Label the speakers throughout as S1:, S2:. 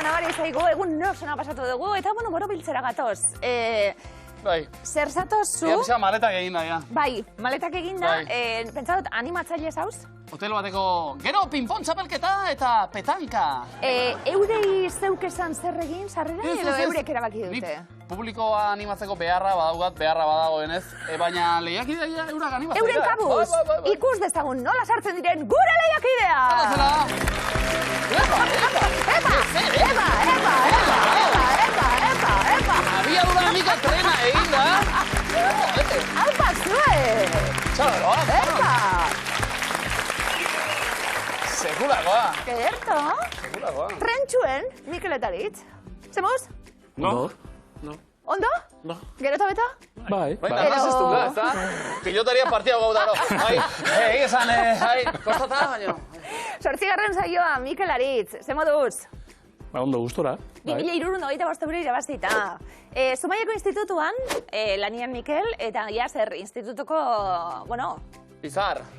S1: nabari zaigu, egun nosona pasatu dugu, eta bueno, borobiltzera gatoz.
S2: Bai.
S1: Zer zatoz zu?
S2: Ia pixka maletak eginda, ja.
S1: Bai, maletak eginda, pentsadot, animatzaile zauz?
S2: Hotel bateko, gero pinpon txapelketa eta petanka.
S1: Eurei zeuk esan zer egin, sarrera, edo eurek erabaki dute?
S2: Publikoa animatzeko beharra badaugat, beharra badagoenez, baina lehiakidea eurak animatzea.
S1: Euren kabuz, ikus dezagun nola sartzen diren gure lehiakidea! Epa!
S2: Abiadura amika trena egin da.
S1: Aupa zue!
S2: Txaloa!
S1: Epa!
S2: Sekulakoa!
S1: Ederto?
S2: Sekulakoa.
S1: Trentxuen, Mikel eta Aritz. Zemuz?
S3: No.
S1: Ondo?
S3: No.
S1: Gero eta beto?
S3: Bai.
S2: Narrasistu da, ez da? Pilotaria partia gaudaro. Bai, esan, kostata, baina.
S1: 8. saioa, Mikel Aritz. Ze moduz?
S3: Ondo gustora.
S1: 2025 euro irabazita. Zumaiako institutuan, lanian Mikel, eta zer institutuko, bueno...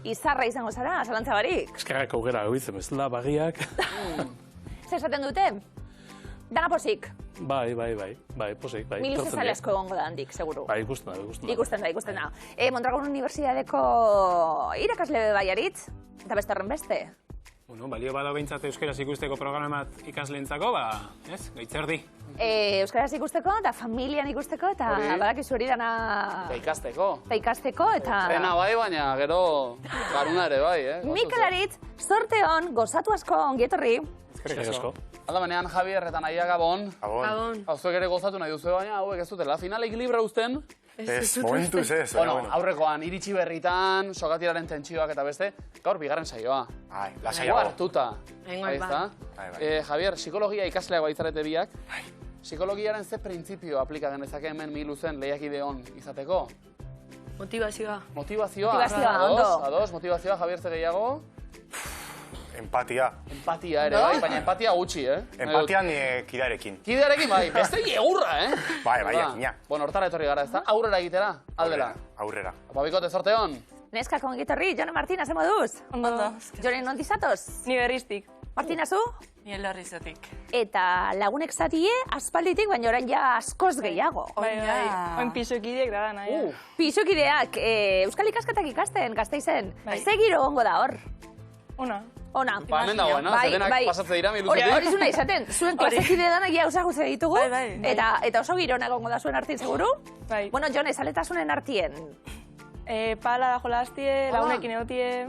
S1: Izarra izango zara, zalantza barik.
S3: Eskerrak aukera egitzen bezala, bagiak.
S1: Zer esaten dute? Dana posik.
S3: Bai, posik, bai.
S1: Milize zalesko egongo da handik, seguru.
S3: Bai, ikusten da.
S1: Ikusten da. Mondragon Unibertsitateko irakasle bai Aritz, eta beste horren beste.
S4: Bueno, balio bada behintzat euskaraz ikusteko programat ikasleentzako, ez? Gaitzerdi.
S1: Euskaraz ikusteko, eta familian ikusteko, eta badakizu hori dana...
S2: Eta
S1: ikasteko, eta...
S2: Trena bai, baina gero garuna ere bai,
S1: Mikel Aritz, zorte hon, gozatu asko, ongietorri.
S3: Eskerrik asko.
S2: Alda banean, Javier eta Naia Gabon.
S5: Gabon.
S2: Hauzuek ere gozatu nahi duzu, baina hauek ez dutela. Finaleik libra uzten.
S5: Ez, momentuz ez.
S2: Bueno, aurrekoan, iritsi berritan, sokatiraren tentsioak eta beste, gaur bigarren saioa.
S5: Lasaiago.
S2: Hartuta. Javier, psikologia ikasleak baitzarete biak. Psikologiaren ze printzipio aplika genezake hemen miluzen lehiakide hon izateko?
S5: Motivazioa.
S2: Motivazioa, ados, motivazioa, Javier, ze gehiago?
S5: Empatia.
S2: Empatia ere, bai, baina empatia gutxi,
S5: Empatia kidearekin.
S2: Kidearekin, bai, beste egurra,
S5: Bai, jakina.
S2: Bueno, hortara etorri gara, ez da? Aurrera egitera, aldela.
S5: Aurrera.
S2: Opa, bikote, zorte hon.
S1: Neska, kongitorri, Jone Martina, ze moduz?
S6: Ondo.
S1: Jone, non dizatoz?
S6: Ni berriztik.
S1: Martina, zu?
S6: Ni elorrizatik.
S1: Eta lagunek zatie, aspalditik, baina orain ja askoz gehiago.
S6: Bai. Oin pisokideak da nahi.
S1: Pisokideak, Euskal ikasketak ikasten, Gasteizen. Ze giro ongo da hor? Ona.
S2: Ba, hemen dagoen, no? Zedenak pasatze dira, miluzetik.
S1: Hori zuna izaten, zuen klasekide danak ja usagutze ditugu. Eta oso gironak ongo da zuen artien, seguru?
S6: Bai.
S1: Bueno, Jone, zaletasunen artien.
S6: Pala da jolastie, lagunekin egotie.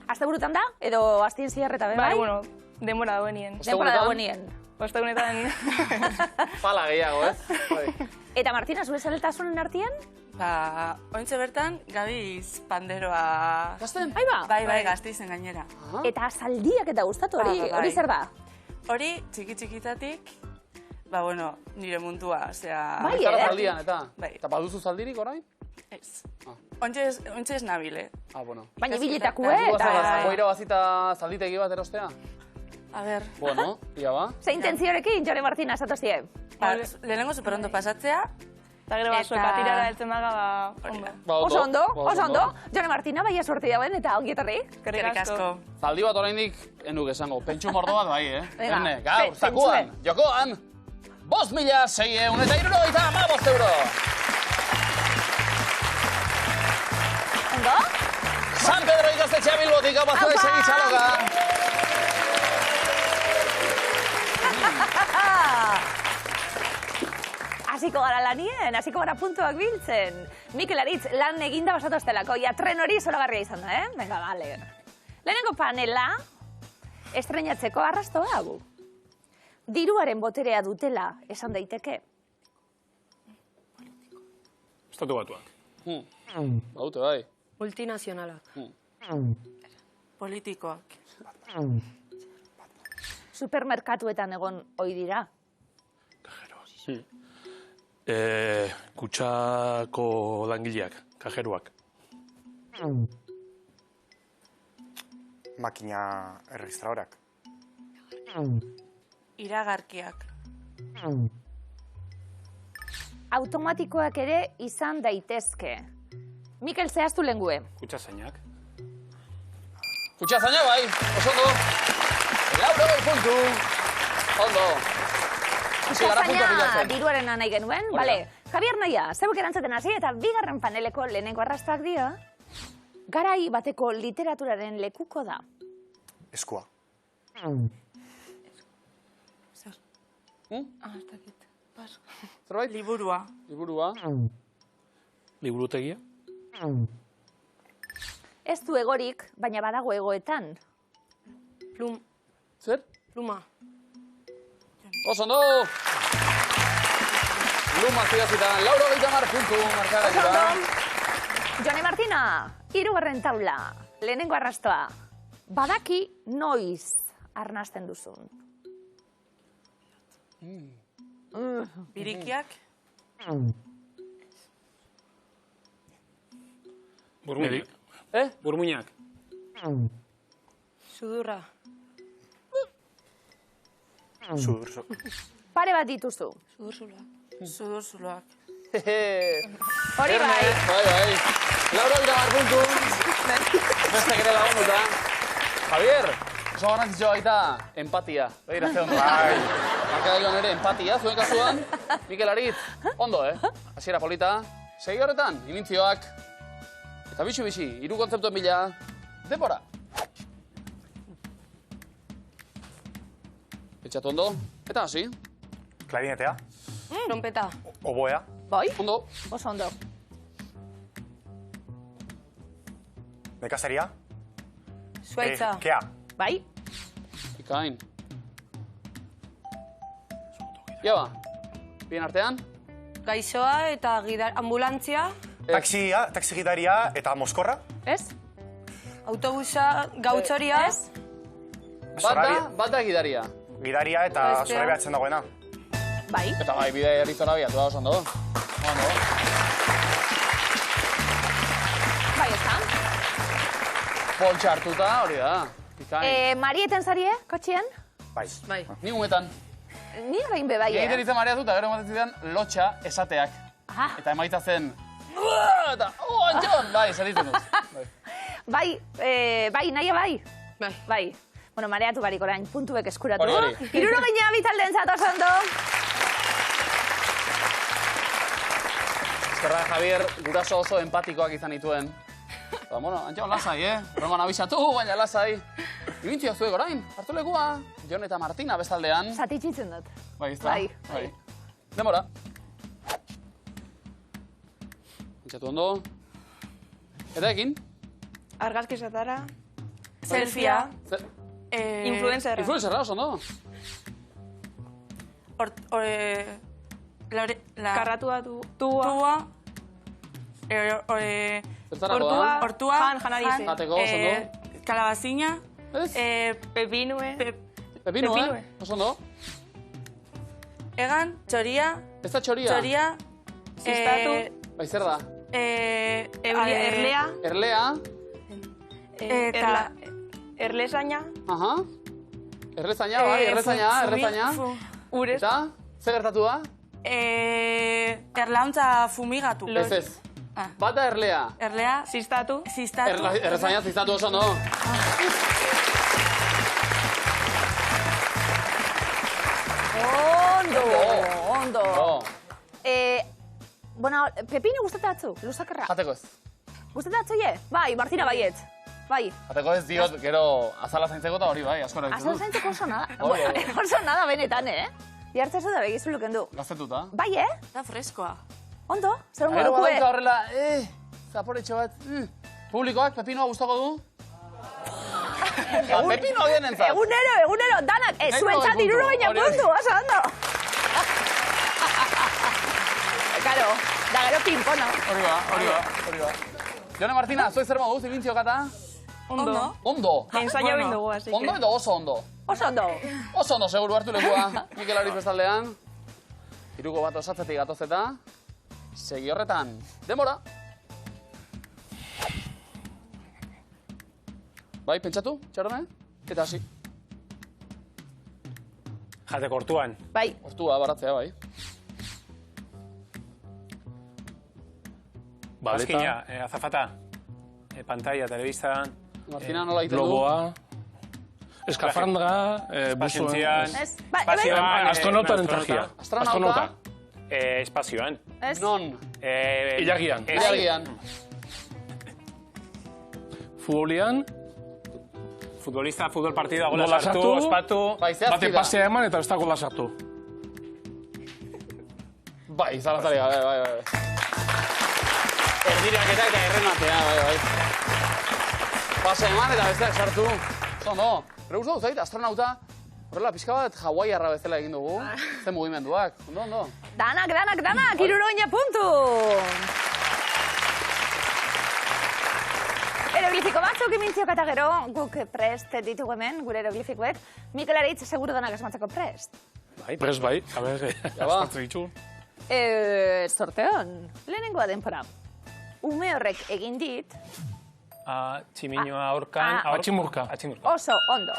S1: Azte burutan da? Edo aztien ziarreta, bai?
S6: Bai, bueno, denbora dagoenien.
S1: Denbora dagoenien.
S6: Ostegunetan.
S2: Pala gehiago, ez?
S1: Eta Martina, zure zaletasunen artien?
S7: Ba, ointxe bertan, gabiz panderoa...
S2: Gazten?
S7: Bai, Gasteizen gainera.
S1: Eta zaldiak eta gustatu hori zer da?
S7: Hori, txiki-txikitatik, ba, bueno, nire mundua, osea...
S1: Bai,
S2: zaldian, eta? Eta baduzu zaldirik orain?
S7: Ez. Ontxe ez nabile.
S2: Bueno.
S1: Baina biletakue eta...
S2: Goira bazita zalditegi bat erostea?
S7: A ber.
S2: Bueno, ia ba.
S1: Ze intentziorekin, Jone Martina, zatoztie?
S7: Lehenengo superondo pasatzea.
S6: Eta gero bat sokatirara heltzen daga,
S7: ba...
S1: Oso ondo. Jone Martina, baina suerte dauen eta ongietorri.
S7: Eskerrik asko.
S2: Zaldi bat oraindik, enuk esango, pentsu mordo bat bai,
S1: Venga,
S2: gaur, zakuan, jokoan, 5.675 euro.
S1: Ondo?
S2: San Pedro ikastetxea Bilbotik, hau bazue segitxaloga.
S1: Hasiko gara lanien, hasiko gara puntuak biltzen. Mikel Aritz, lan eginda basatoztelako, ja tren hori zoragarria izan da, Venga, bale. Lehenengo panela, estrenatzeko arrasto dago. Diruaren boterea dutela, esan daiteke.
S4: Estatu batuak.
S2: Baute, bai.
S5: Multinazionalak.
S7: Politikoak.
S1: Supermerkatuetan egon ohi dira.
S3: Kutxako langileak, kajeruak.
S5: Makina erregistradorak.
S7: Iragarkiak.
S1: Automatikoak ere izan daitezke. Mikel, zehaztu lengue.
S4: Kutxazainak.
S2: Kutxazaina bai, osondo. 4 puntu. Ondo. Hasi gara puntua
S1: Zaina
S2: bilatzen.
S1: diruarena nahi genuen, bale. Javier Naia, zeuk erantzuten hasi eta bigarren paneleko lehenengo arrastoak dio. Garai bateko literaturaren lekuko da.
S5: Eskua.
S2: Zerbait?
S7: Liburua.
S2: Liburua.
S3: Liburutegia?
S1: Ez du egorik, baina badago egoetan.
S2: Zer?
S5: Pluma.
S2: Oso ondo! Luma zidazitan, Lauro Gaitamar puntu markara dira.
S1: Jone Martina, hirugarren taula, lehenengo arrastoa. Badaki noiz arnasten duzun.
S7: Birikiak.
S4: Burmuinak. Burmuinak.
S5: Sudurra. Sudur.
S1: Pare bat dituzu.
S7: Sudurzuloak.
S1: Hori bai.
S2: Bai. Lauro Gaitamar puntu. Beste ere lagunduta. Javier, oso garrantzitsua baita empatia. Begira, ze ondo.
S5: Bai.
S2: Markagailuan ere empatia, zuen kasuan. Mikel Aritz, ondo, Hasiera polita. Segi horretan, inintzioak. Eta bizi, hiru kontzeptuen bila. Denbora. Pentsatu ondo. Eta hasi.
S5: Klarinetea.
S6: Trompeta.
S5: Oboea.
S1: Bai,
S2: Ondo.
S1: oso ondo.
S5: Nekazaria.
S6: Zuaitza.
S5: Kea.
S1: Bai,
S2: Ikain. Iaba, bien artean.
S6: Gaixoa eta ambulantzia.
S5: Taxi gidaria eta moskorra.
S1: ez?
S6: Autobusa, gautzoria.
S1: Ez?
S2: Bat da gidaria.
S5: Gidaria eta
S6: Bestea.
S5: zorre behatzen dagoena.
S1: Bai.
S2: Eta bai, bidea herritora biatu da oso ondo. Ondo.
S1: Bai, ez da.
S2: Poltsa hartuta, hori da. Ikain.
S1: Marieten zarie, kotxean?
S5: Bai.
S2: Ni umetan.
S1: Ni egin be bai,
S2: Ni egiten ditzen mareatu eta gero ematen zidan lotxa esateak.
S1: Aha.
S2: Eta emaitza zen... Eta, Antxon! Bai, zeritzen dut. Bai.
S1: Bai, naia bai.
S6: Bai.
S1: Bai. Bueno, mareatu barik orain, puntuek eskuratu.
S2: Hori.
S1: Hirurogeina bitalden zatoz ondo.
S2: Eskerra, Javier, guraso oso empatikoak izan dituen. Eta, bueno, Antxon, lasai, Roman abisatu, baina lasai. Imintzio zuek orain, hartu lekua. Jon eta Martina bestaldean.
S1: Zatitxitzen dut.
S2: Bai, ez da?
S1: Bai.
S2: Demora. Pentsatu ondo. Eta ekin?
S6: Argazki esatara.
S7: Selfia.
S6: Influencerra.
S2: Influencerra, oso ondo.
S6: Karratua du.
S7: Tua.
S2: Zertarako da?
S7: Hortua.
S6: Janarize.
S2: Jateko, oso ondo.
S7: Kalabazina.
S2: Ez?
S6: Pepinue.
S2: Pepino,
S6: Pepinue.
S2: Oso ondo.
S7: Egan. Txoria.
S2: Ez da txoria.
S7: Txoria.
S6: Zistatu.
S2: Bai, zer da?
S6: Erlea.
S2: Erlea.
S7: Eta...
S6: Erlesaina.
S2: Aha. Errezaina, bai, errezaina.
S6: Urez.
S2: Eta, zer gertatu da?
S7: Erlauntza fumigatu.
S2: Ez. Bat da erlea.
S7: Erlea.
S6: Zistatu.
S7: Zistatu.
S2: Errezaina ziztatu oso ondo.
S1: Ondo.
S2: Oh.
S1: Bueno, pepino gustatatzu, luzakarra.
S2: Jateko ez.
S1: Gustatatzu ye? Bai, Martina baietz. Bai.
S2: Jateko ez diot, gero azala zaintzeko eta hori bai, askora ditu.
S1: Azal zaintzeko oso nada.
S2: Bai.
S1: Oso nada benetan, Jartzezu da begizu lukendu.
S2: Gaztetuta.
S1: Bai,
S7: Da freskoa.
S1: Ondo? Zer
S2: Gero
S1: moduko,
S2: badaitza horrela, zaporetxo bat. Publikoak pepinoa gustoko du? Pepinoa dienentzat.
S1: Egunero, danak, zuentzat
S2: puntu,
S1: hirurogeina
S2: hori.
S1: puntu, oso ondo. Karo, da gero pinpona.
S2: Hori ba. Jone Martina, zuek zer moduz, imintzio kata?
S7: Ondo.
S2: Ondo.
S6: Ensaio bindugu, así que.
S2: Ondo edo oso ondo.
S1: Oso ondo.
S2: Oso ondo, seguru hartu lekua. Mikel Aritz bestaldean. Hiruko bat osatzetik gatozeta. Segi horretan, denbora. Bai, pentsatu, txarone? Eta hasi.
S4: Jateko hortuan.
S1: Bai,
S2: Hortua, baratzea, bai.
S4: Bazkina, azafata. Pantalla, telebista.
S2: Martina, nola egiten du?
S3: Globoa. Eskafandra, buzoen...
S4: Pazientzian,
S1: Ez?
S4: espazioan...
S3: Astronotaren trajea.
S2: Astronauta?
S4: Espazioan.
S1: Ez?
S2: Non?
S3: Ilagian.
S2: Ilagian.
S3: Futbolian,
S4: Futbolista, futbol partida, gola
S3: gola
S4: sartu,
S3: sartu,
S4: ospatu...
S2: Bai, zehazki
S3: bate
S2: da.
S3: pasea eman eta ez da gola sartu.
S2: Bai, zalatari gabe, bai. Erdirak eta errematea, bai. Pase eman eta besteak sartu. Zondo, pero gustatu zait, astronauta, horrela, pixka bat hawaiarra bezala egin dugu. Zen mugimenduak, ondo.
S1: Danak, iruroina puntu! Eroglifiko batzuk imintziok eta gero, guk prest ditugu hemen, gure eroglifikoek. Mikel Aritz, seguru danak asmatzeko prest.
S3: Prest bai, a ber,
S2: Ja ba.
S3: asmatzen ditu.
S1: Sorteon, lehenengoa denpora. Ume horrek egin dit,
S4: Tximinoa aurkan...
S3: Atximurka.
S1: oso ondo.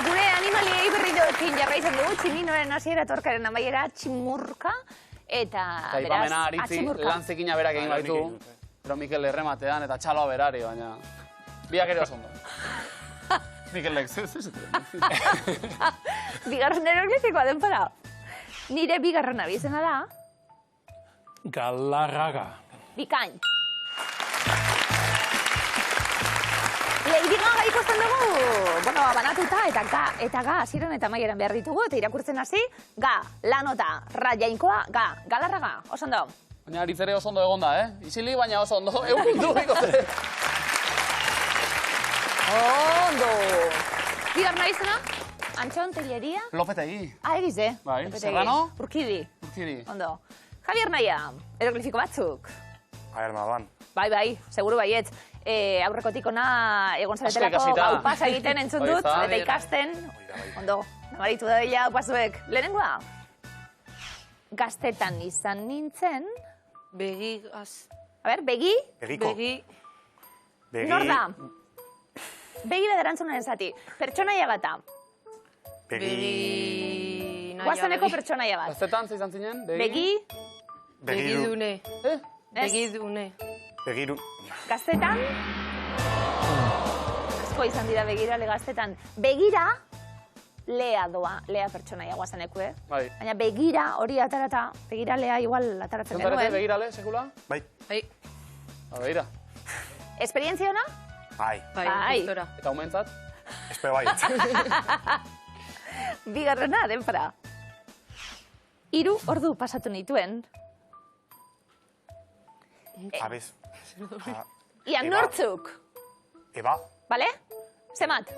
S1: Gure animaliei berrioekin jarraitzen dugu, tximinoaren hasiera torkaren amaiera tximurka, eta beraz,
S2: Ipamena Aritzi
S1: atximurka.
S2: lantzekina berak egin baitu. Pero Mikel errematean eta txaloa berari, baina... Biak ere oso ondo. Mikelek, zez.
S1: Bigarren eroglifikoa denpora. Nire bigarren abizena da,
S3: Galarraga.
S1: bikain. Lady Gaga ikusten dugu, banatuta eta ga hasieran eta amaieran behar ditugu, eta irakurtzen hasi, ga, lanota, ra jainkoa, ga, galarraga, oso ondo.
S2: Baina Aritz ere oso ondo egonda, Isili, baina oso ondo. Eukitu ikote.
S1: Ondo! Bigarren abizena, Antxon Telleria,
S2: Lopetegi.
S1: egize.
S2: Bai,
S1: Lopetegi.
S2: Serrano?
S1: Urkidi,
S2: Urkiri.
S1: ondo. Javier Naia, eroglifiko batzuk.
S5: A ver, maban.
S1: Bai, seguru baiet. Aurrekotik ona egon zaretelako
S2: ikasita.
S1: gau pasa egiten entzun dut,
S2: Hori da.
S1: eta ikasten, ondo, nabaritu da dela pasuek. Lehenengoa, gaztetan izan nintzen,
S7: Begi,
S1: begi,
S5: Begiko.
S7: begi,
S1: nor da? Begi bederantzunaren zati, pertsonaia bata,
S7: begi...
S1: guazteneko pertsonaia bat.
S2: Gaztetan, izan zinen?
S1: Begi,
S7: Begidune.
S1: ez,
S7: Begidune.
S5: Begiru.
S1: gaztetan, asko izan dira begirale gaztetan, begira, lea doa, lea pertsonaia guazteneko,
S2: Bai.
S1: Baina begira hori atarata, begira lea igual ataratzen
S2: Zontarete,
S1: genuen.
S2: begirale, sekula?
S5: Bai.
S7: Bai,
S2: Begira.
S1: Esperientzia ona?
S5: Bai.
S1: Bai.
S7: gustora.
S2: Eta aumentzat?
S5: Espero bai.
S1: Bigarrena, denpora. 3 ordu pasatu nituen.
S5: Abez.
S1: Ia
S5: Eba.
S1: nortzuk,
S5: Eba.
S1: bale? Zemat?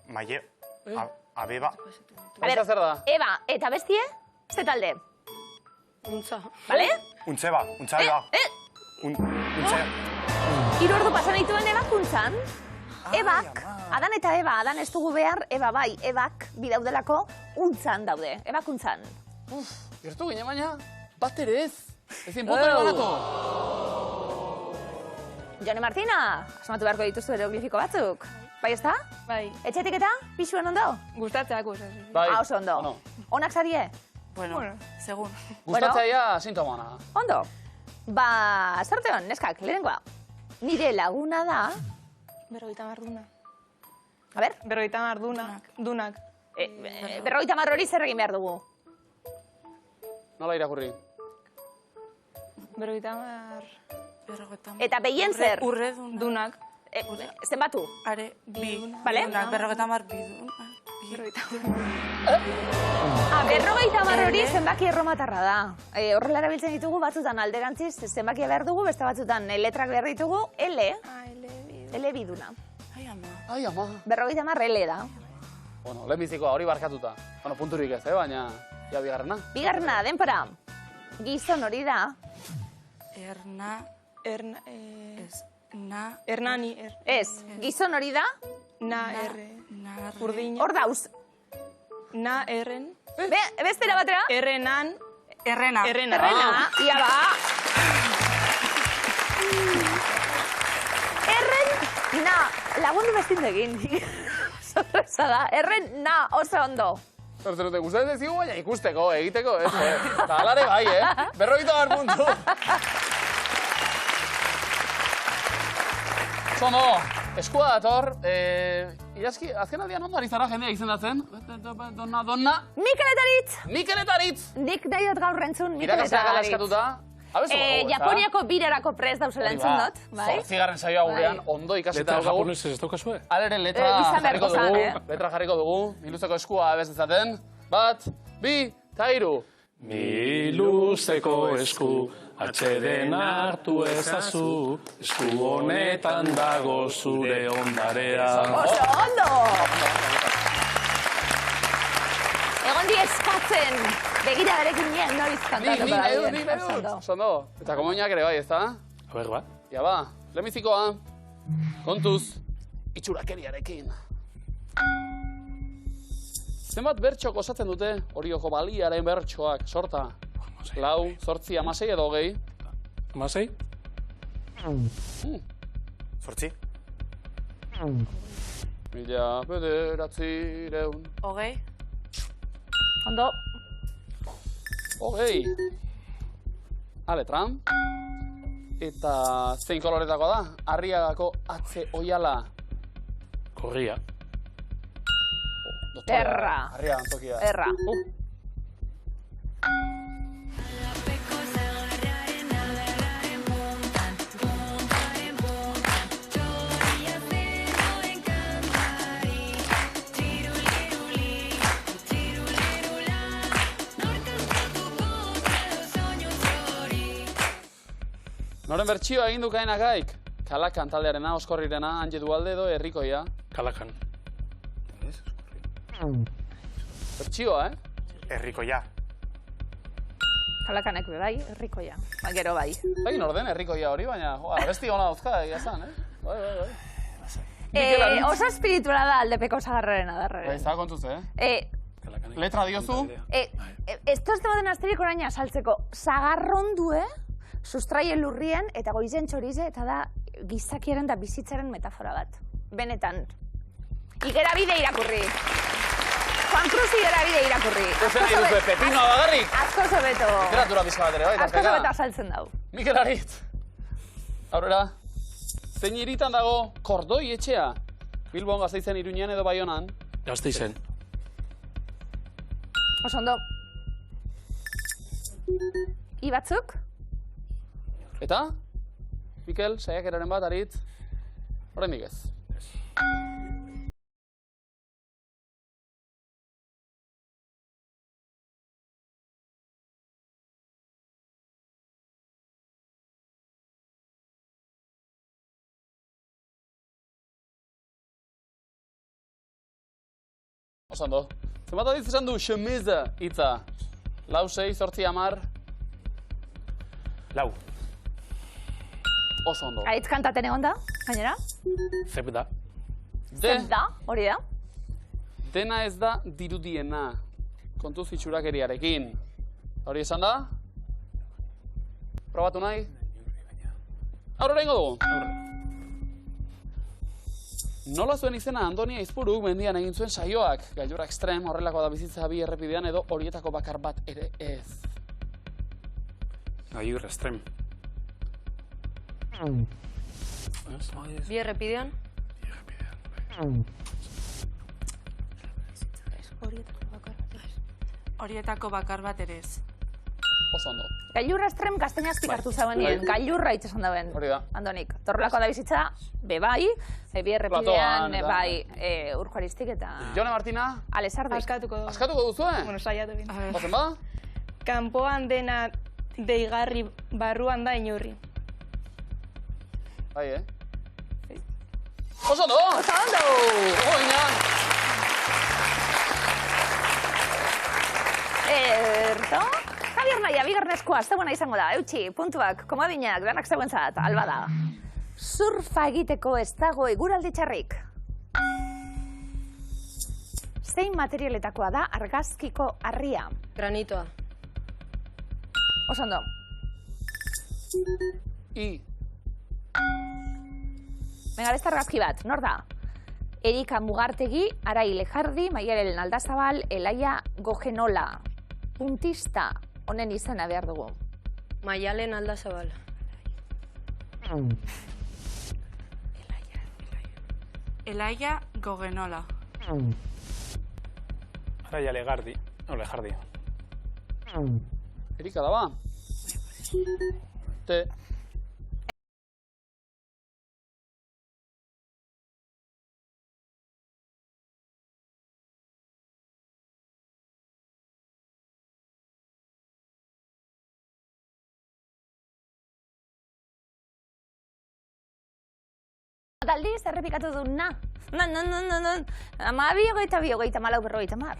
S5: Maie. Abeba.
S1: A ber,
S2: Zer da?
S1: Eba eta bestie, ze talde,
S7: Untza.
S1: bale?
S5: Untzeba. Untzaba. Untzeba.
S1: 3 ordu pasatu nituen ebakuntzan, ebak, Adan eta Eba, Adan ez dugu behar, Eba bai, ebak bidaudelako untzan daude, ebakuntzan.
S2: Gertu gine baina, bat ere ez. Ezin botan banatu.
S1: Jone Martina, asmatu beharko dituzu eroglifiko batzuk. Bai ez da?
S6: Bai,
S1: Etxetik eta, pixuen ondo?
S6: gustatzeak
S2: Bai.
S1: Oso ondo.
S2: Ono.
S1: Onak zarie?
S7: Bueno, segun.
S2: Gustatzaia sintoma ona.
S1: Ondo. Ba, sorte hon, neskak, lehenengoa. Nire laguna da,
S6: 50 duna.
S1: a ber,
S6: 50 dunak.
S1: 50 hori zer egin behar dugu.
S2: Nola irakurri?
S6: 50
S1: Eta behien zer,
S7: Urre duna.
S6: dunak.
S1: zenbatu.
S7: Are, bi.
S1: Bale?
S7: Dunak, 50 bidun.
S1: 50 hori zenbaki erromatarra da. Horrela erabiltzen ditugu batzutan alderantziz zenbakia behar dugu, beste batzutan letrak behar ditugu, L biduna.
S7: Ai, ama.
S2: Ai, ama.
S1: 50 L da.
S2: Bueno, lehenbizikoa hori barkatuta. Bueno, punturik ez, baina, ja bigarrena.
S1: Bigarrena, denpora. Gizon hori da,
S7: Erna. Ez. Na.
S6: Hernani,
S1: ez, gizon hori da,
S6: na, erre.
S7: Nar.
S6: Urdina.
S1: hor dauz.
S6: Na, erren.
S1: Bestera batera,
S6: Errenan.
S7: Errena.
S6: Errena.
S1: errena, ia ba. Erren, na, lagundu bestin egin. Sorpresa da, erren, na, oso ondo.
S2: Zer dute gustatzen zigu, baina ikusteko, egiteko, ez, Eta alare bai, 50 puntu. Oso ondo, eskua dator. Iazki, azken aldian ondo ari zara jendea izendatzen. Donna.
S1: Mikel eta Aritz!
S2: Mikel eta Aritz!
S1: Nik nahi dut gaur entzun Mikel eta
S2: Irakasleak
S1: Aritz.
S2: alaskatuta. Abezu bago, ezta?
S1: Japoniako birarako prest dauzela entzun dut, bai?
S2: 8. saioa gurean ondo ikasita
S3: Letra
S2: daukagu.
S3: japonesez ez daukazue?
S2: Alere letra
S1: izan
S2: jarriko
S1: beharko
S2: dugu.
S1: zen,
S2: Letra jarriko dugu. Miluzeko eskua abez dezaten. 1, 2, eta 3.
S3: Miluzeko esku, atxeden hartu ezazu, esku honetan dago zure ondarea.
S1: Oso ondo! Egon di eskatzen, begira berekin nien noiz kantatuko da.
S2: Ni nahi dut. Oso ondo. Eta komoinak ere bai, ezta?
S3: A ber, ba?
S2: Ja ba, lemizikoa. Kontuz, itxurakeriarekin. Zenbat bertxok osatzen dute Orioko baliaren bertxoak, sorta? 4, 8, 16 edo 20.
S3: 16?
S5: 8?
S2: 1900.
S7: 20?
S1: Ondo,
S2: 20. Aletran. Eta zein koloretakoa da? Arriagako atze oiala.
S3: Korria.
S1: Erra.
S2: Arriaga antokia.
S1: erra.
S2: Noren bertxioa egin dukaina gaik? Kalakan taldearena, Oskorrirena, Anje Dualde edo Herrikoia.
S3: Kalakan.
S2: Bertxioa,
S5: Herrikoia.
S1: Kalakanek be bai, herrikoia. Ba, gero bai.
S2: Egin orden Herrikoia hori, baina abesti ona dauzka, egia zan, Bai.
S1: Oso espirituala da aldepeko sagarrarena darrere.
S2: Ez da kontuz, Letra diozu?
S1: Esto ez den asterik orain asaltzeko. Zagarrondu, sustraien lurrien eta goizen txorize eta da gizakiaren da bizitzaren metafora bat. Benetan. Igerabide irakurri. Juan Cruz igerabide irakurri.
S2: Ezen nahi duzu, pepinoa bagarrik?
S1: Asko zobeto.
S2: Literatura bizka bat ere, bai,
S1: Asko zobeto asaltzen dau.
S2: Mikel Aritz. Aurrera. Zein hiritan dago Kordoi etxea? Bilbon, Gasteizen, Iruñean edo Baionan?
S3: Gasteizen.
S1: Oso ondo. I batzuk?
S2: Eta? Mikel, saiakeraren bat, Aritz? Horrendik ez. Oso ondo. Zenbat aditz esan du xemiza hitza? 4, 6, 8, 10.
S5: 4.
S2: Oso ondo.
S1: Aitz kantaten egon da, gainera?
S3: Zep da.
S1: Zer da, hori da.
S2: Dena ez da dirudiena. Kontuz itxurakeriarekin. Hori esan da? Probatu nahi? Aurrera ingo dugu. Nola zuen izena Antonia Izpuruk mendian egin zuen saioak? Gailurra extrem, horrelako da bizitza bi errepidean edo horietako bakar bat ere ez.
S4: Gailurra extrem.
S6: Bi errepidean?
S7: Horietako bakar bat ere ez.
S2: Oso ondo.
S1: Gailurra estrem gaztainazpik hartu zabenien, gailurra hitz esan daben.
S2: Hori da.
S1: Andonik. Torrelako da bizitza, be bai, bi errepidean,
S2: Platoan, eta-
S1: bai, Urjuaristik eta
S2: Jone Martina,
S1: Alesardi.
S6: Askatuko du.
S2: askatuko duzue?
S6: Bueno, saiatu egin.
S2: Ozen ba?
S6: Kanpoan dena deigarri barruan da inurri.
S2: Bai, Oso ondo!
S1: Oso ondo!
S2: Oina!
S1: Erto? Javier Maia, bigarren eskua, zegoena izango da, eutxi, puntuak, komodinak, danak zegoentzat, alba da. Surfa egiteko ez dago eguraldi txarrik. Zein materialetakoa da argazkiko harria?
S6: Granitoa.
S1: Oso ondo.
S2: I.
S1: Venga, beste argazki bat, nor da? Erika Mugartegi, Arai Lejardi, Maialen Aldazabal, Elaia Gogenola. Puntista, honen izena behar dugu.
S6: Maialen Aldazabal.
S7: Elaia Gogenola.
S4: Araia Legardi. Legardi.
S2: Erika da ba? Te.
S1: Aldiz, errepikatu du na. Amabi, hogeita bi, hogeita malau, berrogeita mar.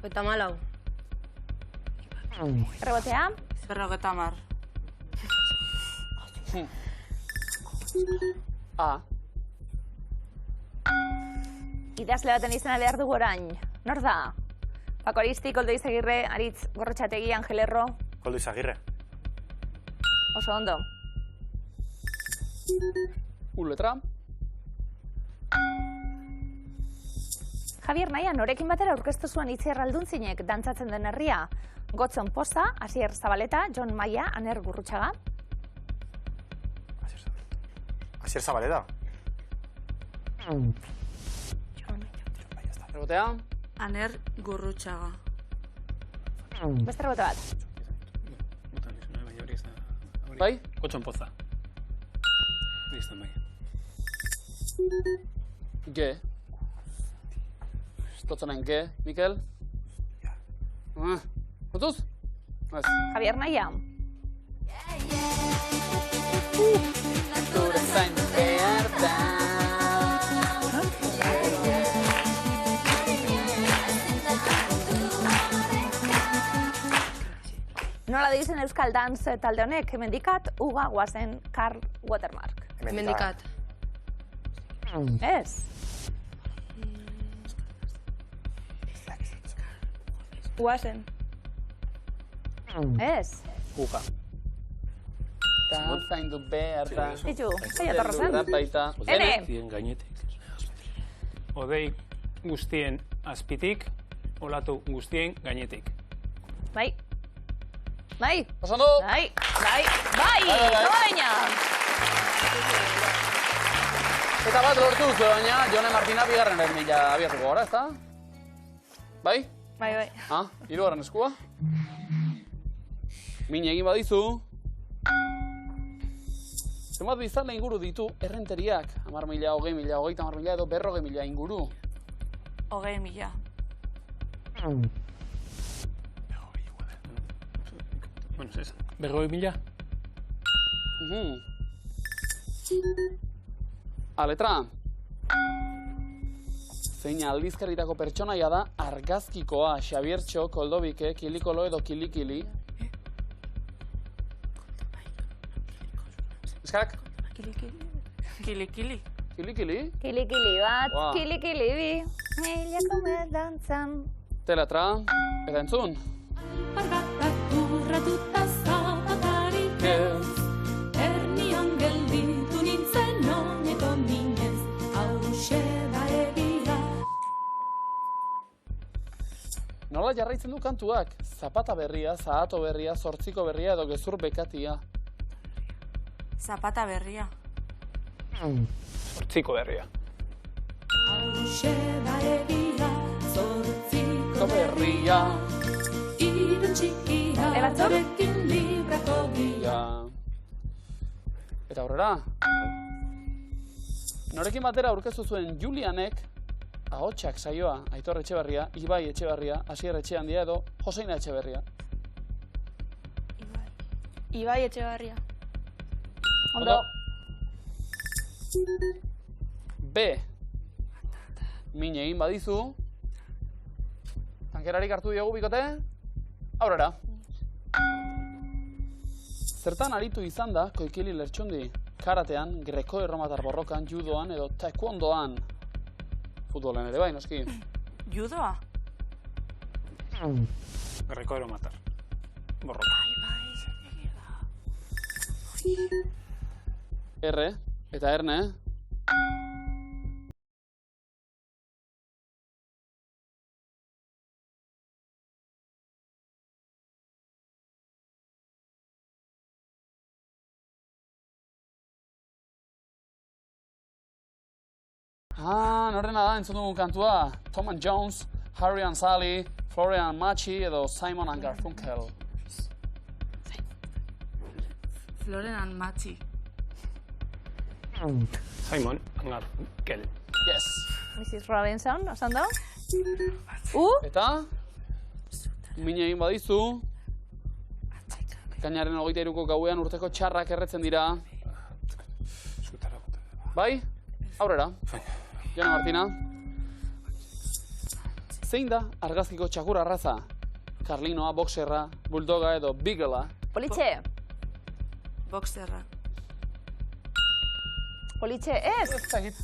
S6: Eta malau.
S1: Rebotea.
S7: 50.
S2: A.
S1: Idazle baten izena behar dugu orain. Nor da? Pako Aristi, Koldo Izagirre, Aritz Gorrotxategi, Angel Erro.
S5: Koldo Izagirre.
S1: Oso ondo.
S2: U letra.
S1: Javier Naia, norekin batera aurkeztu zuen Itziar Alduntzinek dantzatzen den herria. Gotzon Poza, Asier Zabaleta, Jon Maia, Aner Gurrutxaga.
S5: Asier Zabaleta.
S2: Rebotea.
S7: Aner Gurrutxaga.
S1: Beste rebote bat.
S2: Bai?
S4: Kotxon poza. Izan bai.
S2: Ge. Totzanen ge, Mikel? Gotuz? Ez.
S1: Javier Naia.
S2: Gure zain behar da.
S1: Nola dizen Euskal Dance talde honek, hemendikat, Uga guazen Karl Watermark.
S6: Hemendikat.
S1: Ez.
S6: Guazen.
S1: Ez.
S3: Uga.
S2: Zaindu behar da.
S1: Itxu, zaila torrozen.
S2: Baita.
S1: Ene.
S3: Zien gainetik.
S4: Odei guztien azpitik, olatu guztien gainetik.
S1: Bai. Bai.
S2: Pasando!
S1: Bai. Bai. Bai. Baina.
S2: Eta bat lortuz, baina Jone Martina bigarren mila abiatuko gara, ezta? Bai?
S6: Bai.
S2: Ah, hirugarren eskua. Min egin badizu. Zenbat biztanle inguru ditu errenteriak? 10.000, 20.000, 30.000 edo 40.000 inguru.
S7: 20.000.
S4: Bueno, ez.
S3: 40.000?
S2: A letra. Zein aldizkaritako pertsonaia da argazkikoa, Xabiertxo, Koldobike, Kilikolo edo Kilikili. Eskak?
S7: Kilikili.
S2: Kilikili?
S1: Kilikili bat,
S2: Wow.
S1: kilikili bi. Milako dantzan.
S2: Teletra. Eta entzun.
S8: Urratuta zapatarik ez, ernian gelditu nintzen honeko minez, hauxe da egia.
S2: Nola jarraitzen du kantuak? Zapata berria, zahato berria, zortziko berria edo gezur bekatia.
S7: Zapata berria.
S4: Zortziko berria.
S8: Hauxe da egia, zortziko
S2: Berria.
S8: hiru txikia,
S1: Batzuk?
S8: horekin librako gila.
S2: Ja. Eta aurrera. Norekin batera aurkeztu zuen Julianek ahotsak saioa, Aitor Etxeberria, Ibai Etxeberria, Asier Etxeandia edo Joseina Etxeberria.
S6: Ibai Etxebarria.
S1: Ondo.
S2: B. Min egin badizu. Tankerarik hartu diogu bikote. Aurrera. Zertan aritu izan da Koikili Lertxundi? Karatean, greko erromatar borrokan, judoan edo taekwondoan. Futbolen ere bai, noski.
S7: Judoa?
S4: Berreko eromatar. Borroka.
S2: R eta Erne. Norrena da, entzun dugun kantua. Tom and Jones, Harry and Sally, Florian and Machi edo Simon and Garfunkel.
S7: Floren and Machi.
S4: Simon, Garfunkel.
S2: Yes.
S1: Mrs. Robinson, osan da?
S2: Eta? Min egin badizu. Kainaren 23ko gauean urteko txarrak erretzen dira. Bai? Aurrera. Jone Martina. Zein da argazkiko txakur arraza? Carlinoa, boxerra, bulldoga edo beaglea?
S1: Politxe?
S7: Boxerra.
S1: Politxe, ez?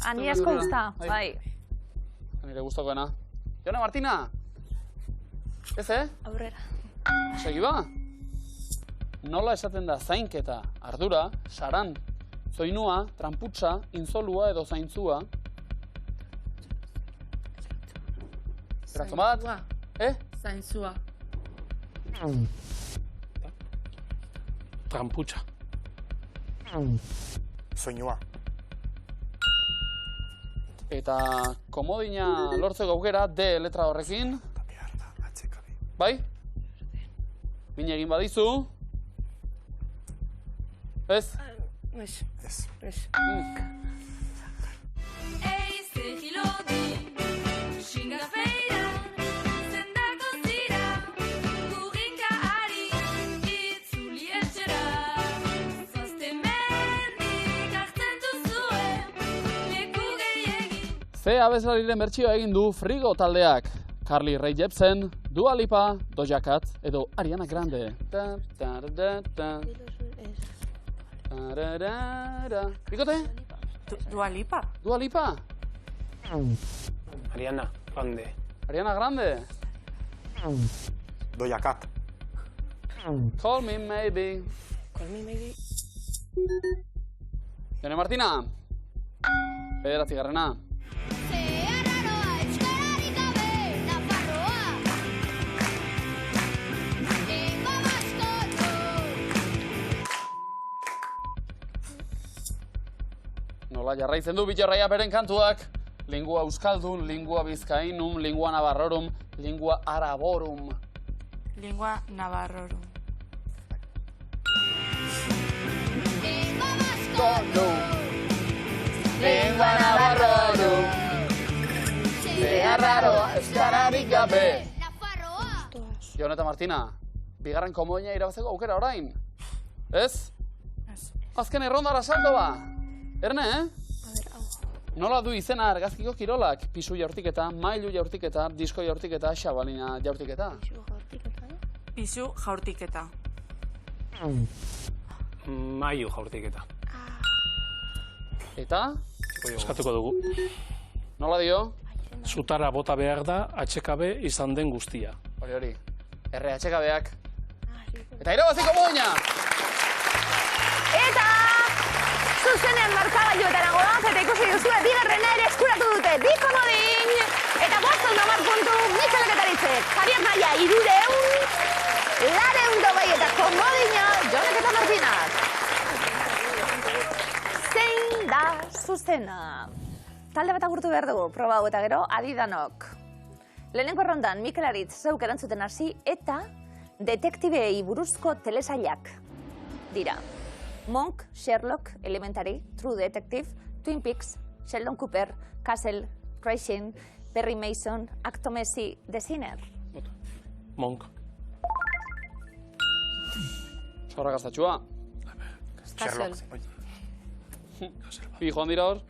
S1: Ani asko guzta, bai.
S2: Nire gustokoena. Jone Martina! Ez,
S6: Aurrera.
S2: Segi ba? Nola esaten da zainketa, ardura, saran, zoinua, tramputza, inzolua edo zaintzua? Erantzun bat?
S7: Zainzua.
S3: Tramputxa.
S5: Soinua.
S2: Eta komodina lortzeko aukera D letra horrekin. Bai? Min egin badizu. Ez?
S6: Ez.
S5: Ez.
S6: Ez.
S2: C abeslariren bertsioa egin du Frigo taldeak. Carly Rae Jepsen, Dua Lipa, Doja Cat edo Ariana Grande. Bikote?
S7: Dua Lipa.
S2: Dua Lipa?
S4: Ariana Grande.
S2: Ariana Grande?
S5: Doja Cat.
S2: Call me maybe.
S6: Call me maybe.
S2: Jone Martina? Bederatzigarrena. Nola jarraitzen du Bitorraia beren kantuak? Lingua euskaldun, lingua bizkainum, lingua navarrorum, lingua araborum.
S7: Lingua navarrorum.
S2: Lingua navarrorum. Zeharraro euskararik gabe. Jon eta Martina, bigarren komoina irabazeko aukera orain. Ez? Azken errondara salto ba. Erne, Nola du izena argazkiko kirolak? Pisu jaurtiketa, mailu jaurtiketa, disko jaurtiketa, xabalina jaurtiketa.
S7: Pisu jaurtiketa.
S4: Mailu jaurtiketa.
S2: Eta?
S3: Eskatuko dugu.
S2: Nola dio?
S3: Zutara bota behar da, atxekabe izan den guztia.
S2: Hori. RH-kabeak. Eta irabaziko moina!
S1: Eta zuzenean markagailuetara goaz, eta ikusi duzue, bigarrena ere eskuratu dute, bi komodin, eta 510 puntu, Mikelek eta Aritzek, Javier Naya, 300, Lareun eta komodina, Jonek eta Martinak. Zein da zuzena? Talde bat agurtu behar dugu, proba hau eta gero, adidanok. Lehenengo rondan, Mikel Aritz zeuk erantzuten hasi, eta detektibei buruzko telesailak dira. Monk, Sherlock, Elementary, True Detective, Twin Peaks, Sheldon Cooper, Castle, Crashing, Perry Mason, Acto Messi, The Sinner.
S3: Monk.
S2: Zorra gaztatxua.
S5: Sherlock.
S2: Bi joan dira hor.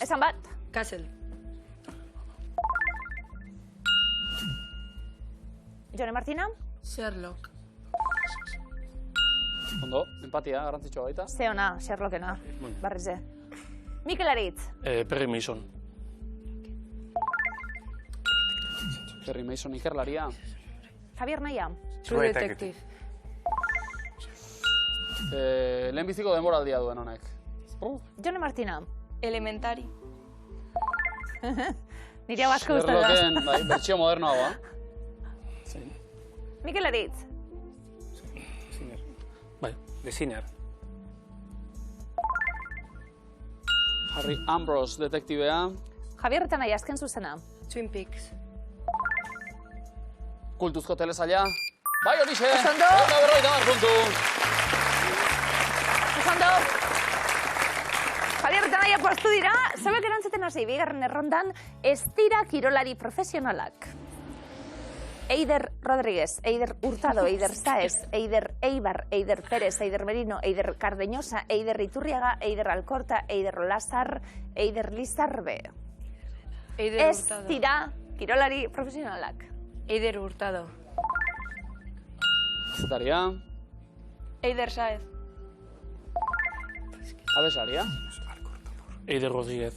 S1: Esan bat?
S6: Castle.
S1: Jone Martina?
S7: Sherlock.
S2: Ondo, empatia, garrantzitsua baita.
S1: Ze ona, Sherlockena, barrize. Mikel Aritz.
S3: Perry Mason.
S2: Perry Mason ikerlaria.
S1: Javier Naya.
S6: True Detective.
S2: Lehenbiziko denboraldia duen honek.
S1: Jone Martina.
S6: Elementary.
S1: Nire hau asko guztatu da.
S2: Sherlocken, bai, bertsio modernoagoa.
S1: Mikel Aritz.
S3: Bai.
S4: The Sinner.
S2: Harry Ambrose detektibea.
S1: Javier eta Naia azken zuzena.
S6: Twin Peaks.
S2: Kultuzko telesaila. Bai, horixe!
S1: Oso ondo.
S2: 150 puntu.
S1: Oso ondo. Javier eta Naia postu dira, zauek erantzuten hasi, bigarren errondan, ez dira kirolari profesionalak. Eider Rodríguez, Eider Hurtado, Eider Saez, Eider Eibar, Eider Pérez, Eider Merino, Eider Cardeñosa, Eider Iturriaga, Eider Alcorta, Eider Lazar, Eider Lizarbe.
S6: Eider
S1: Ez
S6: Hurtado.
S1: dira kirolari profesionalak.
S6: Eider Hurtado.
S2: Zetaria.
S6: Eider Saez.
S2: Abesaria.
S3: Eider Rodríguez.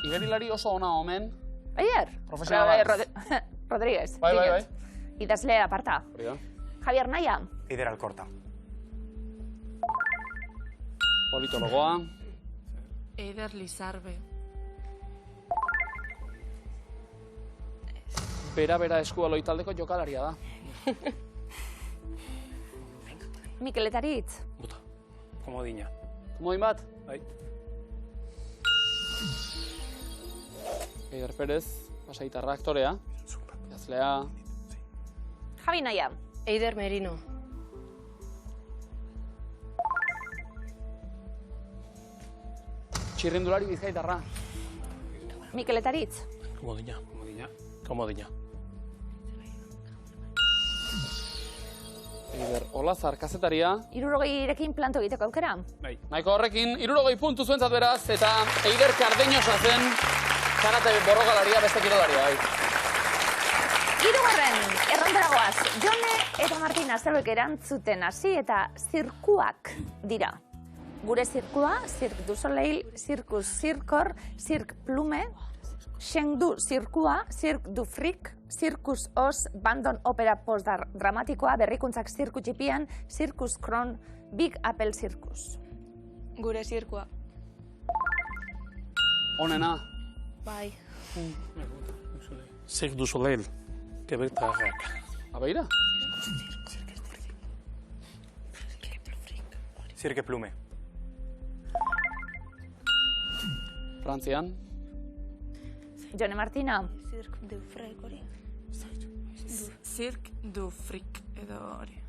S2: Igerilari oso ona omen.
S1: Eider?
S2: Profesionalak.
S1: Rodríguez.
S2: Bai.
S1: Idazle aparta.
S2: Hori da.
S1: Javier Naia.
S5: Eider Alcorta.
S2: Politologoa.
S7: Eider Lizarbe.
S2: Bera eskua loitaldeko jokalaria da.
S1: Mikel Etaritz.
S3: Bota.
S4: Komodina.
S2: Komodin bat?
S4: Bai.
S2: Eider Pérez, pasaitarra aktorea. Idazlea.
S1: Javi Naia.
S6: Eider Merino.
S2: Txirrindulari bizkaitarra.
S1: Mikel Etaritz.
S3: Komodina.
S4: Komodina.
S3: Komodina.
S2: Eider Olazar kazetaria.
S1: 60rekin planto egiteko aukera.
S4: Bai.
S2: Nahiko horrekin, 60 puntu zuentzat beraz, eta Eider Cardeñosa zen, karate borrokalaria beste kirolaria, bai.
S1: Hirugarren, errondaragoaz, Jone eta Martina zeuek erantzuten hasi eta zirkuak dira. Gure zirkua, Cirque du Soleil, Circus Circor, Cirque Plume, Chengdu zirkua, Cirque du Fric, Circus Oz, Bandon Opera Postdramatikoa, Berrikuntzak Zirku Txipian, Circus Kron, Big Apple Circus.
S6: Gure zirkua.
S2: Onena.
S6: Bai.
S3: Cirque du Soleil. Quebetarrak.
S2: Abeira?
S5: Cirque Plume.
S2: Frantzian.
S1: Jone Martina.
S6: Cirque du Fric hori.
S7: Cirque du Fric edo hori.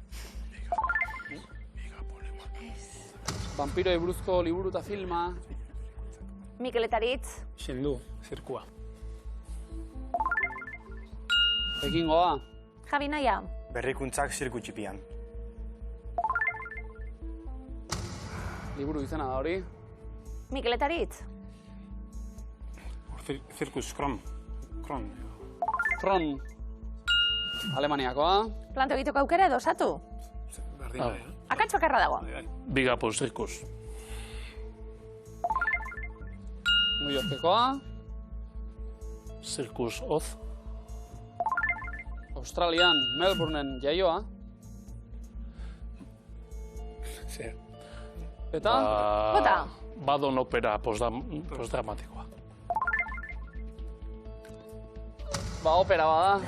S2: Vampiroi buruzko liburu eta filma.
S1: Mikel Etaritz.
S4: Xendu. Zirkua.
S2: Pekingoa.
S1: Javi Naia.
S5: Berrikuntzak zirku txipian.
S2: Liburu izena da hori.
S1: Mikel Etaritz.
S4: Zirkus Kron. Kron.
S2: Kron. Alemaniakoa.
S1: Planto egiteko aukera edo osatu.
S4: Berdin
S3: Ah.
S4: da,
S1: Akats bakarra dago.
S4: Bai.
S3: Big Apple Circus.
S2: New Yorkekoa.
S3: Circus Oz.
S2: Australian, Melbourneen jaioa.
S3: Zer.
S2: Eta?
S1: Bota.
S3: Badon Opera postdramatikoa.
S2: Ba, opera bada.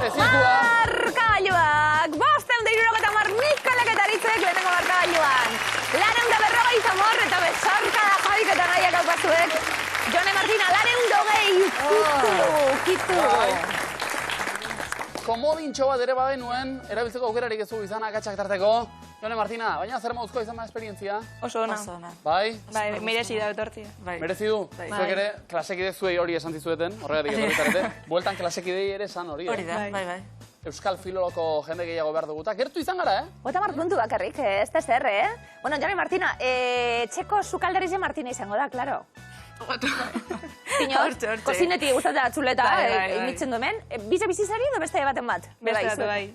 S2: Zirkua.
S1: Markagailuak! 570 Mikelek eta Aritzek lehenengo markagailuan. 450 eta besarka da Javik eta Naiak aupazuek. Jone Martina, 420 kitu.
S2: Komodintxo bat ere bagenuen, erabiltzeko aukerarik ez dugu izan akatsak tarteko. Jone Martina, baina zer moduzkoa izan da esperientzia?
S6: Oso ona.
S7: Oso ona.
S2: Bai?
S6: Bai, merezi da etortzia.
S7: Bai.
S2: Merezi du?
S7: Bai.
S2: Zuek ere, klasekide zuei hori esan zizueten, horregatik etorri zarete. Bueltan klasekidei ere esan hori,
S7: Hori da, bai.
S2: Euskal filoloko jende gehiago behar duguta. Gertu izan gara, eh?
S1: 50 puntu bakarrik, ez da zer, eh? Bueno, Jone Martina, txeko sukalderize Martina izango da, klaro. Pinot,
S7: Hortxe.
S1: kozinetik gustatzen atzuleta,
S7: Bai.
S1: imitzen du hemen. Bize bizizari edo beste baten bat?
S6: Beste bat, bai.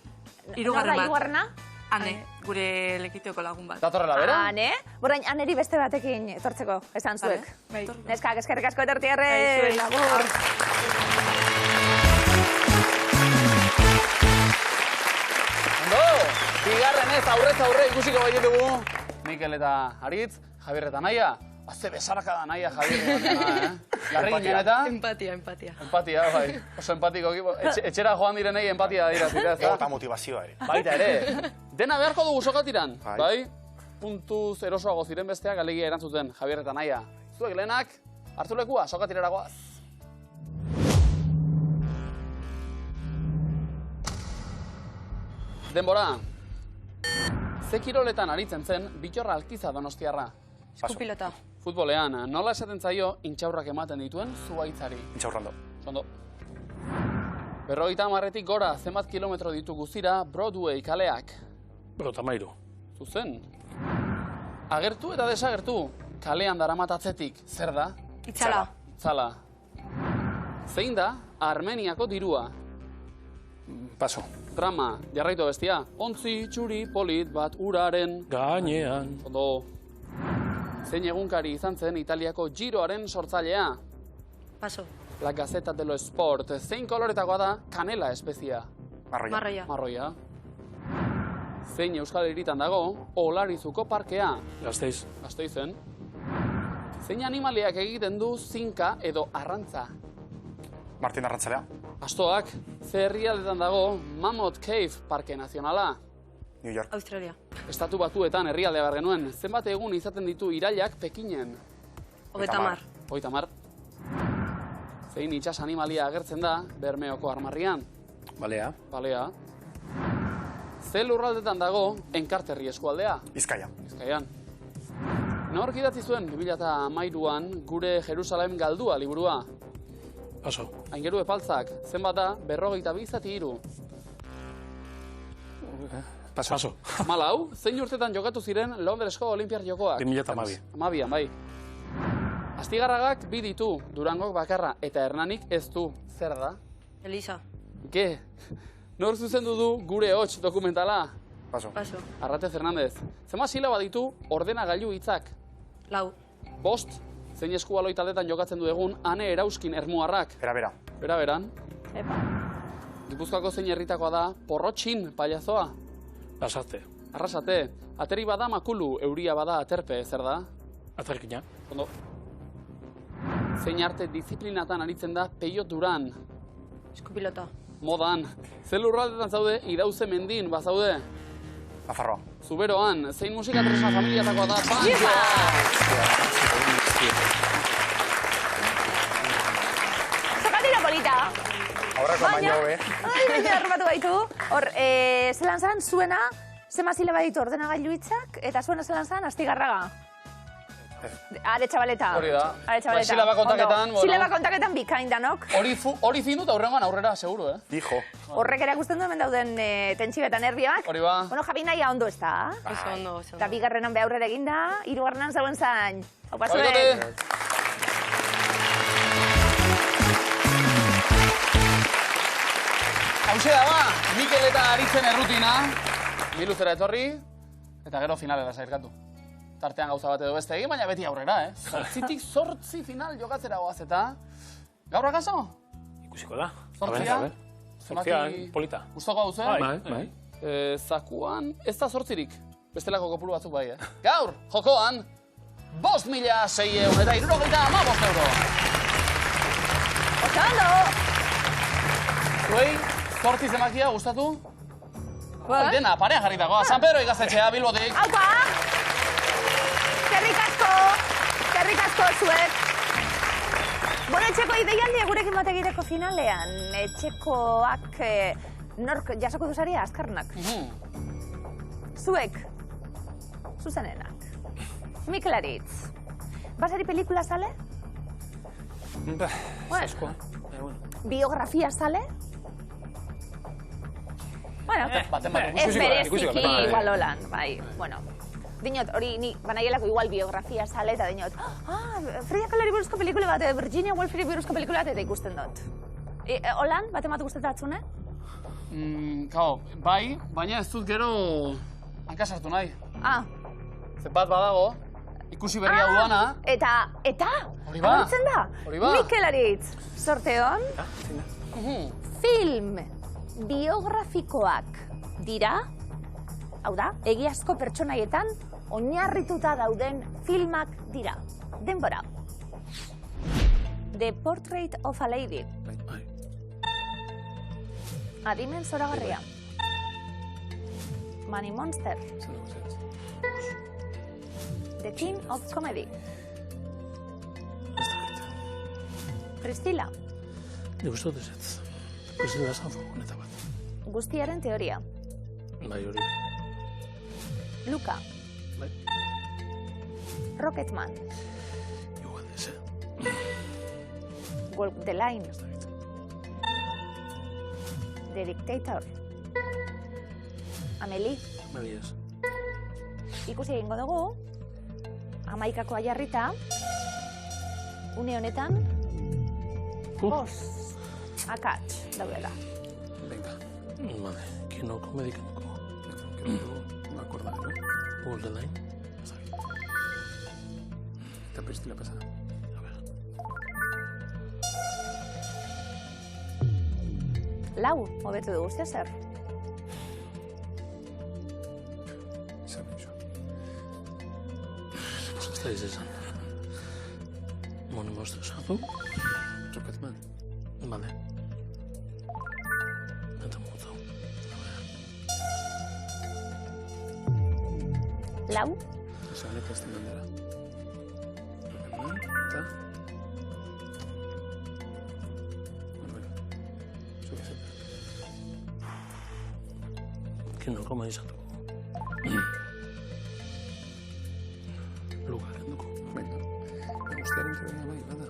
S7: Hirugarren bat.
S1: Hirugarrena?
S7: Ane, gure lekiteoko lagun bat.
S2: Datorrela, bera?
S1: Ane, borain aneri beste batekin etortzeko, esan zuek.
S6: Bai.
S1: Neskak, eskerrik asko etortiarre,
S6: Bai, zuei.
S1: labur.
S2: Ondo, bigarrenez aurrez aurre ikusiko baitugu. Mikel eta Aritz, Javier eta Naia. Haze besaraka da Naia, Javier. Larri ginen eta?
S6: Empatia.
S2: Empatia, bai. Oso empatiko. Etxera joan direnei empatia dira, zira, ez da?
S5: Eta motivazioa ere.
S2: Baita ere. Dena beharko dugu sokatiran,
S5: Bai.
S2: bai? puntuz erosoago ziren besteak alegia erantzuten, Javier eta Naia. Zuek lehenak, hartu lekua, sokatirera goaz. Denbora. Ze kiroletan aritzen zen Bittorra Alkiza donostiarra?
S6: Eskupilota.
S2: Futbolean, nola esaten zaio intxaurrak ematen dituen zuhaitzari?
S5: Intxaurrando.
S2: Ondo. 50 gora, zenbat kilometro ditu guztira Broadway kaleak?
S3: 53.
S2: Zuzen. Agertu eta desagertu, kalean daramat atzetik, zer da?
S6: Itzala.
S2: Itzala. Zein da Armeniako dirua?
S3: Paso.
S2: Drama, jarraitu bestia. Ontzi, txuri, polit, bat uraren.
S3: Gainean.
S2: Ondo. Zein egunkari izan zen Italiako Giroaren sortzailea?
S6: Paso.
S2: La Gazzetta dello Sport. Zein koloretakoa da kanela espezia?
S5: Marroia.
S6: Marroia.
S2: Marroia. Zein Euskal Herritan dago Olarizuko parkea?
S3: Gasteiz.
S2: Gasteizen. Zein animaliak egiten du zinka edo arrantza?
S5: Martin Arrantzalea.
S2: Astoak, ze herrialdetan dago Mammoth Cave Parke Nazionala?
S5: New York.
S6: Australia.
S2: Estatu Batuetan herrialdea behar genuen, zenbat egun izaten ditu irailak Pekinen?
S6: 30.
S2: 30. Zein itsas animalia agertzen da Bermeoko armarrian?
S3: Balea.
S2: Balea. Ze lurraldetan dago Enkarterri eskualdea?
S5: Bizkaia.
S2: Bizkaian. Nork idatzi zuen 2013an gure Jerusalem galdua liburua?
S3: Paso.
S2: Aingeru Epaltzak, zenbat da 42 zati 3?
S3: Paso.
S2: Malau, zein urtetan jokatu ziren Londresko Olimpiar Jokoak?
S3: 2012.
S2: 12an, bai. Astigarragak bi ditu, Durangok bakarra, eta Hernanik ez du. Zer da?
S6: Elisa.
S2: Ge? Nor zuzendu du gure hots dokumentala?
S5: Paso.
S6: Paso.
S2: Arrate Fernandez. Zenbat silaba ditu ordenagailu hitzak?
S6: 4.
S2: 5. Zein eskubaloi taldetan jokatzen du egun Ane Erauskin Ermuarrak?
S5: Bera.
S2: Bera-beran.
S1: Epa.
S2: Gipuzkoako zein herritakoa da Porrotxin pailazoa?
S3: Lasarte.
S2: Arrasate. Ateri bada makulu, euria bada aterpe, zer da?
S3: Aterkina.
S2: Ondo. Zein arte disiplinatan aritzen da Peio Duran?
S6: Eskupilota.
S2: Modan. Ze lurraldetan zaude idauze mendin bazaude?
S5: Nafarroa.
S2: Zuberoan. Zein musika tresna familiatakoa da? Banjoa!
S1: Sokatira polita.
S5: Aurreko baino,
S1: Baina arrobatu baitu. Hor, zelan zan, zuena, zema silaba ditu ordenagailu hitzak, eta zuena zelan zan, Astigarraga. Are txabaleta.
S2: Hori da.
S1: Are txabaleta.
S2: Ba, silaba kontaketan,
S1: Ondo.
S2: bueno.
S1: Silaba kontaketan bikain danok.
S2: Hori findu eta hurrengoan aurrera, seguro, eh?
S5: Hijo.
S1: Horrek erakusten du hemen dauden tentsio eta nervioak.
S2: Hori ba.
S1: Bueno, Javi nahia ondo ez da.
S6: Oso ondo, oso
S1: Eta
S6: ondo.
S1: bigarrenan be aurrera eginda, hirugarrenan zauen zain. Hau pasuen.
S2: Oikote! Hauxe da ba, Mikel eta Aritzen errutina. Miluzera etorri, eta gero finalera sairkatu. Tartean gauza bat edo beste egin, baina beti aurrera, eh? 8tik 8 final jokatzera goaz eta... Gaur akaso?
S4: Ikusiko da.
S2: Zortzia?
S4: Zortzia, polita.
S2: Gustoko hau zen?
S3: Bai.
S2: Zakuan ez da 8rik. Bestelako kopuru batzuk bai, eh? Gaur, jokoan, 5.600 eta 75 euro.
S1: Oso ondo!
S2: Zuei, 8 zemakia gustatu?
S1: Bai.
S2: Dena, parean jarritakoa. San Pedro ikastetxea, Bilbotik.
S1: Aupa! Zerrik asko zuek. Bueno, etxeko ideialdia gurekin bat egiteko finalean. Etxekoak nork jasoko duzaria azkarnak. Zuek, zuzenenak. Mikel Aritz. Basari pelikula zale?
S4: Asko.
S1: Biografia zale? Bueno,
S2: Baten bat
S1: ez bereziki
S4: ikusiko da.
S1: igual holan, bai. Bueno, dinot, hori ni banaielako igual biografia sale eta dinot, Frida Kahleri buruzko pelikula bat, Virginia Woolferi buruzko pelikula bat eta ikusten dut. Holan, baten bat gustatatzune?
S2: Kao, bai, baina ez dut gero hankasartu nahi. Ze bat badago, ikusi berria duana.
S1: Eta?
S2: Hori ba.
S1: Agertzen da?
S2: Hori ba.
S1: Mikel Aritz, sorte hon. Film biografikoak dira, hau da, egiazko pertsonaietan oinarrituta dauden filmak dira. Denbora. The Portrait of a Lady. Adimen zoragarria. Money Monster. The King of Comedy. Priscila,
S3: Nik uste dut ez. Priscila zan furgoneta bat.
S1: guztiaren teoria.
S3: Bai, hori bai.
S1: Luka,
S3: Bai.
S1: Rocketman,
S3: Igual ez,
S1: Walk the Line, The Dictator, Amelie.
S3: Bai ez.
S1: Ikusi egingo dugu, 11 jarrita, une honetan, bost akats daudela.
S2: Venga.
S3: Vale, kino komedikaneko.
S2: Me acordaré, ¿no?
S3: All the line. Ez dakit.
S2: Eta Priscila pasa.
S3: A ver.
S1: Lau, hobetu dugu, zer?
S2: Izan iso.
S3: Pues ez da izan. Moni moztu esatu.
S2: Rocketman.
S3: Vale. Eta motu.
S1: Lau,
S2: Izan honek ez den bandera. Rocketman, eta... Bueno, zuk ez.
S3: Kino komedizatuko. Luka kenduko.
S2: Venga. Guztiaren teoria bai, bada.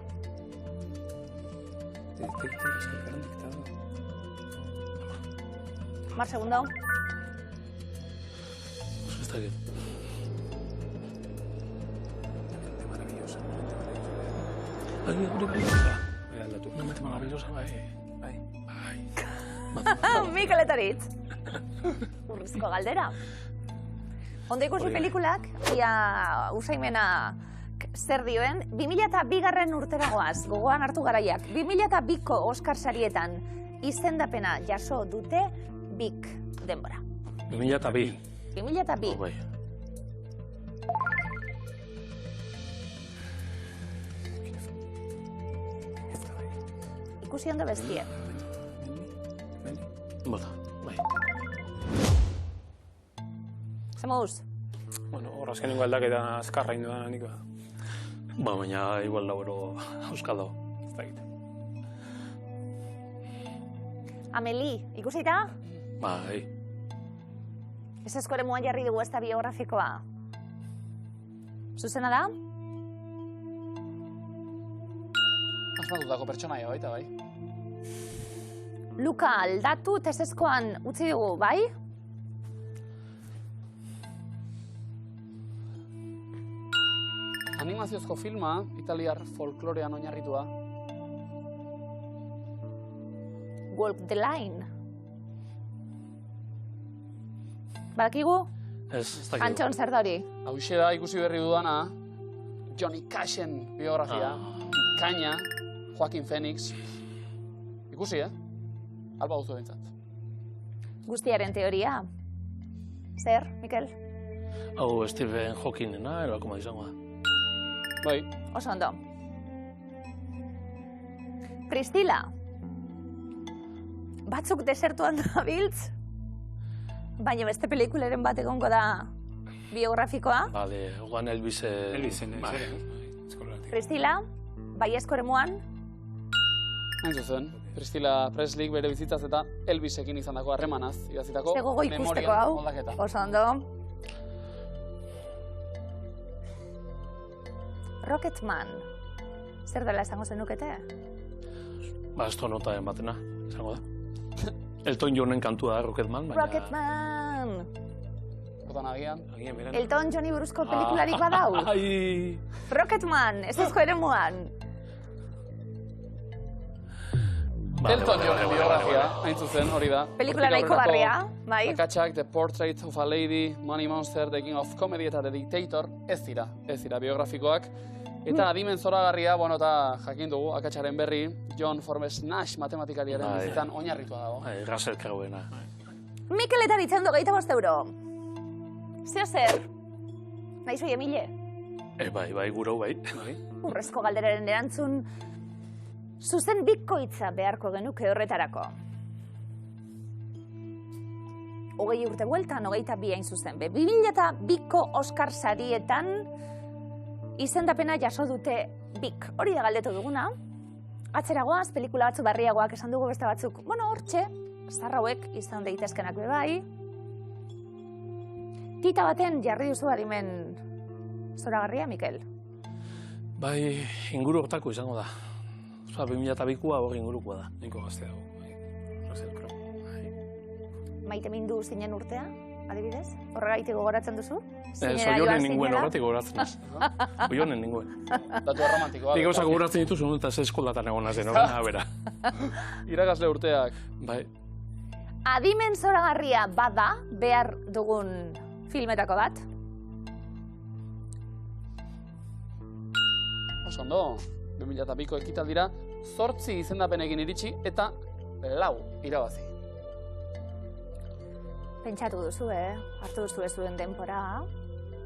S2: Dictator, es que el gran dictador.
S1: mar segundo.
S3: Pues ez dakit.
S2: Mente maravillosa.
S3: Ai, hori bai.
S2: Bai, aldatu.
S3: Una mente maravillosa, bai.
S2: Bai.
S3: Bai.
S1: Mikel Etaritz. Urrizko galdera. Ondo ikusi pelikulak, ia usaimena zer dioen, 2002 urteragoaz, gogoan hartu garaiak. 2002ko Oscar sarietan izendapena jaso dute bik denbora.
S3: 2002.
S1: 2002.
S3: Bai.
S1: Ikusi ondo bestie.
S3: Bota, bai.
S1: Zemuz,
S4: Bueno, hor azkenengo aldaketa azkarra indudan nik ba.
S3: Ba, baina igual lauro euskal dago.
S4: Ez dakit.
S1: Amelie, ikusi eta?
S3: Bai.
S1: Ez eskore muan jarri dugu ez da biografikoa. Zuzena da?
S2: Asmatutako pertsonaia baita, bai.
S1: Luka aldatu teseskoan utzi dugu, bai?
S2: Animaziozko filma, italiar folklorean oinarritua.
S1: Walk the Line. Badakigu?
S3: Ez dakit.
S1: Antxon zer da hori?
S2: Hauxe da ikusi berri dudana, Johnny Cashen biografia, Ikaina, Joaquin Phoenix. Ikusi, Alba guzu bintzat.
S1: Guztiaren teoria. Zer, Mikel?
S3: Hau Stephen Hawkingena, erako izango da.
S2: Bai,
S1: Oso ondo. Priscila. Batzuk desertuan dabiltz, baina beste pelikularen bat egongo da biografikoa.
S3: Vale, oan Elvisen...
S4: Elvisen,
S3: Bai.
S4: eskolatik.
S1: Priscila, baiezko eremuan,
S2: hain zuzen. Priscilla Presleyk bere bizitzaz eta Elvisekin izandako harremanaz idazitako
S1: ze gogo ikusteko
S2: memorian
S1: hau.
S2: moldaketa.
S1: Oso ondo. Rocketman. Zer dela esango zenukete?
S3: Ba, astronautaren batena, izango da. Elton Johnen kantua da Rocketman, baina...
S1: Rocketman!
S2: Botan agian.
S4: Agian beran.
S1: Elton Johni buruzko pelikularik badau.
S3: Ai!
S1: Rocketman, ez ezko eremuan.
S2: Elton Johnen biografia, hain zuzen, hori da.
S1: Pelikula nahiko barria, bai.
S2: Akatsak, The Portrait of a Lady, Money Monster, The King of Comedy eta The Dictator, ez dira biografikoak. Eta adimen zoragarria, bueno, eta jakin dugu, akatsaren berri, John Forbes Nash matematikariaren
S3: Bai.
S2: bizitzan oinarritua dago.
S3: Ai, Russell Crowe-ena.
S1: Mikel Etaritz ondo, 25 euro. Zeo zer? Nahi zoi Emile?
S3: Bai, guro, bai.
S1: Urrezko galderaren erantzun, zuzen bikoitza beharko genuke horretarako. 20 urte bueltan, 22 hain zuzen. 2002ko Oscar sarietan izendapena jaso dute bik. Hori da galdetu duguna. Atzeragoaz, pelikula batzu berriagoak esan dugu beste batzuk. Bueno, hortxe, zarrauek izan daitezkenak bebai. Tita baten jarri duzu arimen zoragarria, Mikel?
S3: Bai, inguru hortako izango da. Osa, 2002koa hori ingurukoa da.
S4: Niko gazte dago. Russell Crowe.
S1: Maite mindu zinen urtea, adibidez? Horregaitik gogoratzen duzu?
S3: Zoionen ninguen horretik gogoratzen ez. Zoionen ninguen.
S2: Datu erromantikoa.
S3: Nik gauzak gogoratzen dituzu, eta ez eskolatan egon nazen, horrena bera.
S2: Irakasle urteak.
S3: Bai,
S1: Adimen zoragarria bada behar dugun filmetako bat?
S2: Oso ondo, 2002ko ekitaldira 8 izendapenekin iritsi eta 4 irabazi.
S1: Pentsatu duzu, hartu duzu ez zuen denpora.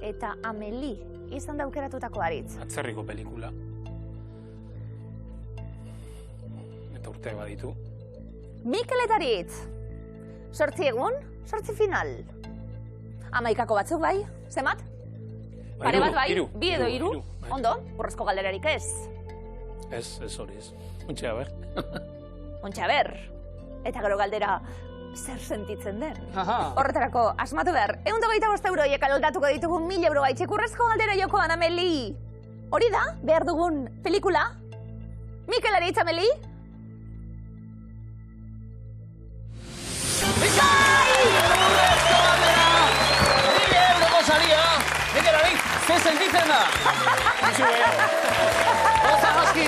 S1: Eta Amelie izan da aukeratutako aritz.
S4: Atzerriko pelikula. Eta urteak baditu.
S1: Mikel eta Aritz! 8 egun, 8 final. 11 batzuk bai, zemat? Pare bat bai,
S3: hiru,
S1: 2 edo 3?
S3: hiru, bai.
S1: Ondo, burrezko galderarik ez.
S3: ez hori ez. Untxea, ber.
S1: Ontsa ber. Eta gero galdera, zer sentitzen den?
S2: Aha.
S1: Horretarako, asmatu behar, 125 euroiek aldatuko ditugu 1000 euro gaitxik urrezko galdera jokoan, Amelie. Hori da, behar dugun pelikula? Mikel Aritz, Amelie?
S2: Mikel Aritz, ze sentitzen da? Oza, aski,